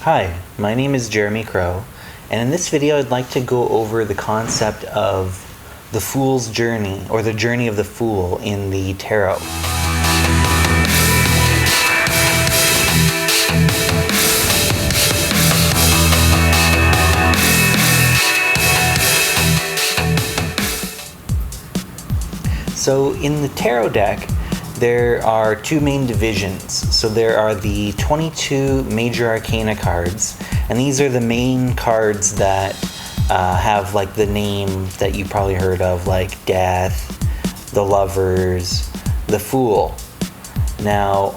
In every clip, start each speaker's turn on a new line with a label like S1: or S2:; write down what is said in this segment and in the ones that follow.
S1: Hi, my name is Jeremy Crow, and in this video I'd like to go over the concept of the Fool's Journey, or the Journey of the Fool in the Tarot. So in the tarot deck, there are two main divisions. So there are the 22 Major Arcana cards, and these are the main cards that have like the name that you probably heard of, like Death, the Lovers, the Fool. Now,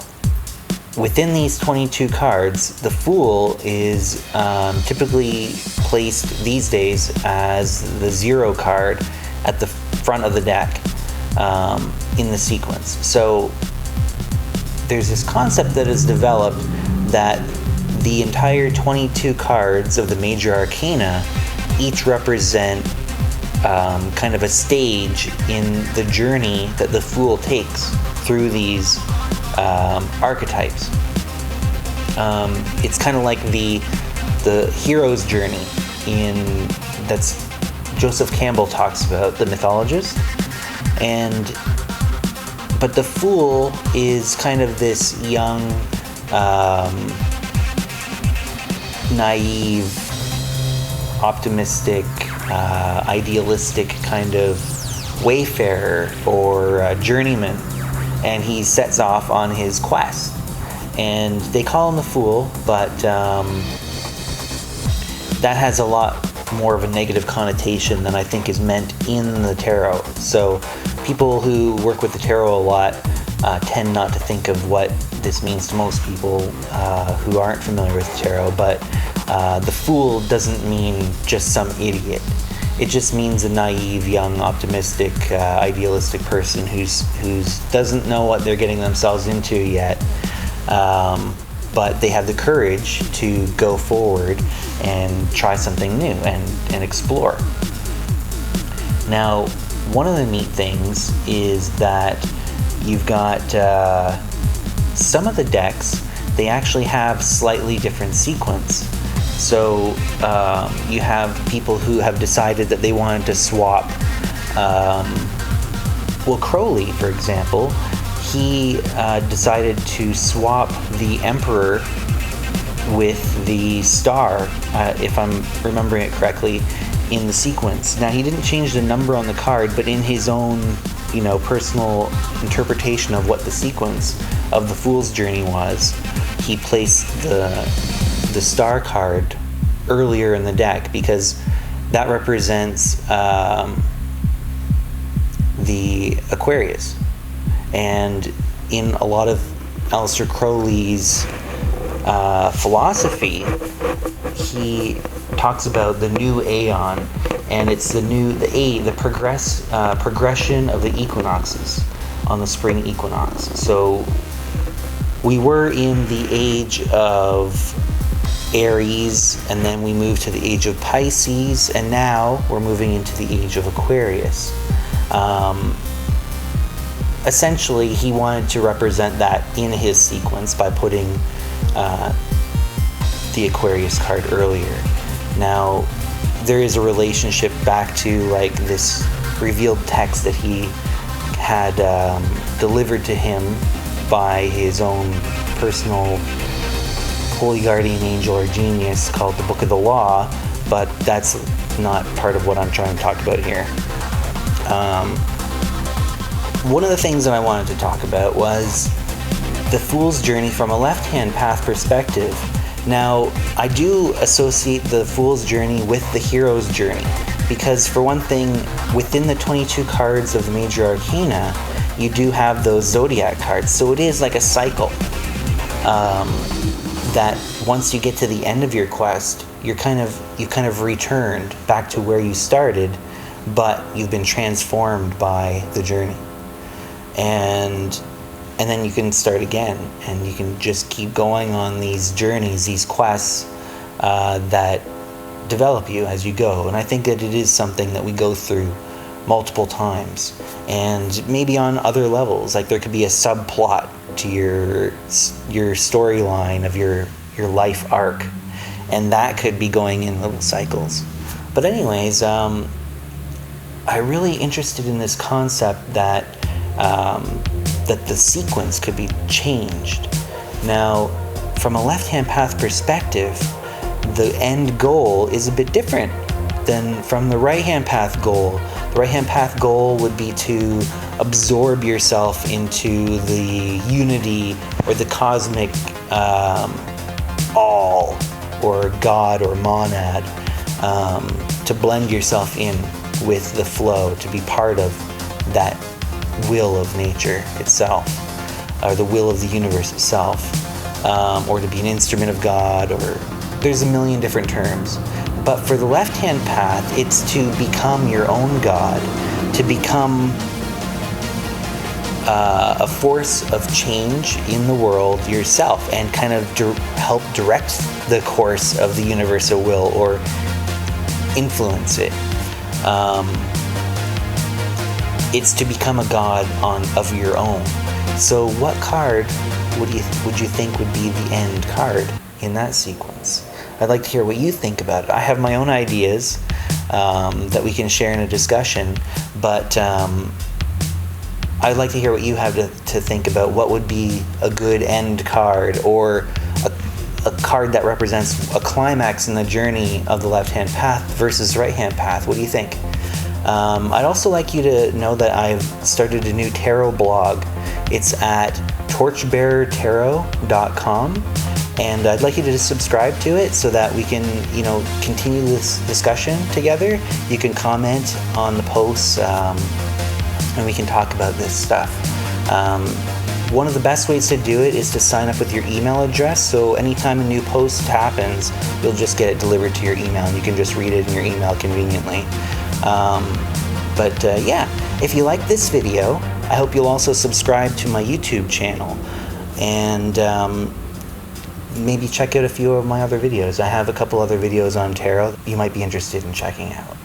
S1: within these 22 cards, the Fool is typically placed these days as the 0 card at the front of the deck. In the sequence. So there's this concept that is developed that the entire 22 cards of the Major Arcana each represent kind of a stage in the journey that the Fool takes through these archetypes. It's kind of like the hero's journey that's Joseph Campbell talks about, the mythologist. But the Fool is kind of this young, naive, optimistic, idealistic kind of wayfarer or journeyman, and he sets off on his quest. And they call him the Fool, but that has a lot more of a negative connotation than I think is meant in the tarot. So people who work with the tarot a lot tend not to think of what this means to most people who aren't familiar with the tarot, but the Fool doesn't mean just some idiot. It just means a naive, young, optimistic, idealistic person who's doesn't know what they're getting themselves into yet, but they have the courage to go forward and try something new and explore. Now, one of the neat things is that you've got some of the decks, they actually have slightly different sequence. So you have people who have decided that they wanted to swap, Crowley, for example, he decided to swap the Emperor with the Star, if I'm remembering it correctly, in the sequence. Now, he didn't change the number on the card, but in his own, personal interpretation of what the sequence of the Fool's Journey was, he placed the Star card earlier in the deck because that represents the Aquarius. And in a lot of Aleister Crowley's philosophy, he talks about the new aeon, and it's the progression of the equinoxes on the spring equinox. So we were in the age of Aries, and then we moved to the age of Pisces, and now we're moving into the age of Aquarius. Essentially, he wanted to represent that in his sequence by putting the Aquarius card earlier. Now, there is a relationship back to like this revealed text that he had delivered to him by his own personal holy guardian angel or genius called the Book of the Law, but that's not part of what I'm trying to talk about here. One of the things that I wanted to talk about was the Fool's Journey from a left-hand path perspective. Now, I do associate the Fool's Journey with the Hero's Journey because, for one thing, within the 22 cards of the Major Arcana, you do have those zodiac cards. So it is like a cycle that once you get to the end of your quest, you've kind of returned back to where you started, but you've been transformed by the journey. And then you can start again, and you can just keep going on these journeys, these quests that develop you as you go. And I think that it is something that we go through multiple times, and maybe on other levels. Like there could be a subplot to your storyline of your life arc, and that could be going in little cycles. But anyways, I'm really interested in this concept that that the sequence could be changed. Now, from a left-hand path perspective, the end goal is a bit different than from the right-hand path goal. The right-hand path goal would be to absorb yourself into the unity or the cosmic all, or God or monad, to blend yourself in with the flow, to be part of that will of nature itself, or the will of the universe itself, or to be an instrument of God, or there's a million different terms. But for the left-hand path, it's to become your own God, to become a force of change in the world yourself, and kind of help direct the course of the universal will, or influence it. It's to become a god of your own. So what card would you think would be the end card in that sequence? I'd like to hear what you think about it. I have my own ideas that we can share in a discussion, but I'd like to hear what you have to think about what would be a good end card, or a card that represents a climax in the journey of the left-hand path versus right-hand path. What do you think? I'd also like you to know that I've started a new tarot blog. It's at torchbearertarot.com, and I'd like you to just subscribe to it so that we can, continue this discussion together. You can comment on the posts, and we can talk about this stuff. One of the best ways to do it is to sign up with your email address, so anytime a new post happens, you'll just get it delivered to your email, and you can just read it in your email conveniently. Yeah, if you like this video, I hope you'll also subscribe to my YouTube channel, and maybe check out a few of my other videos. I have a couple other videos on tarot you might be interested in checking out.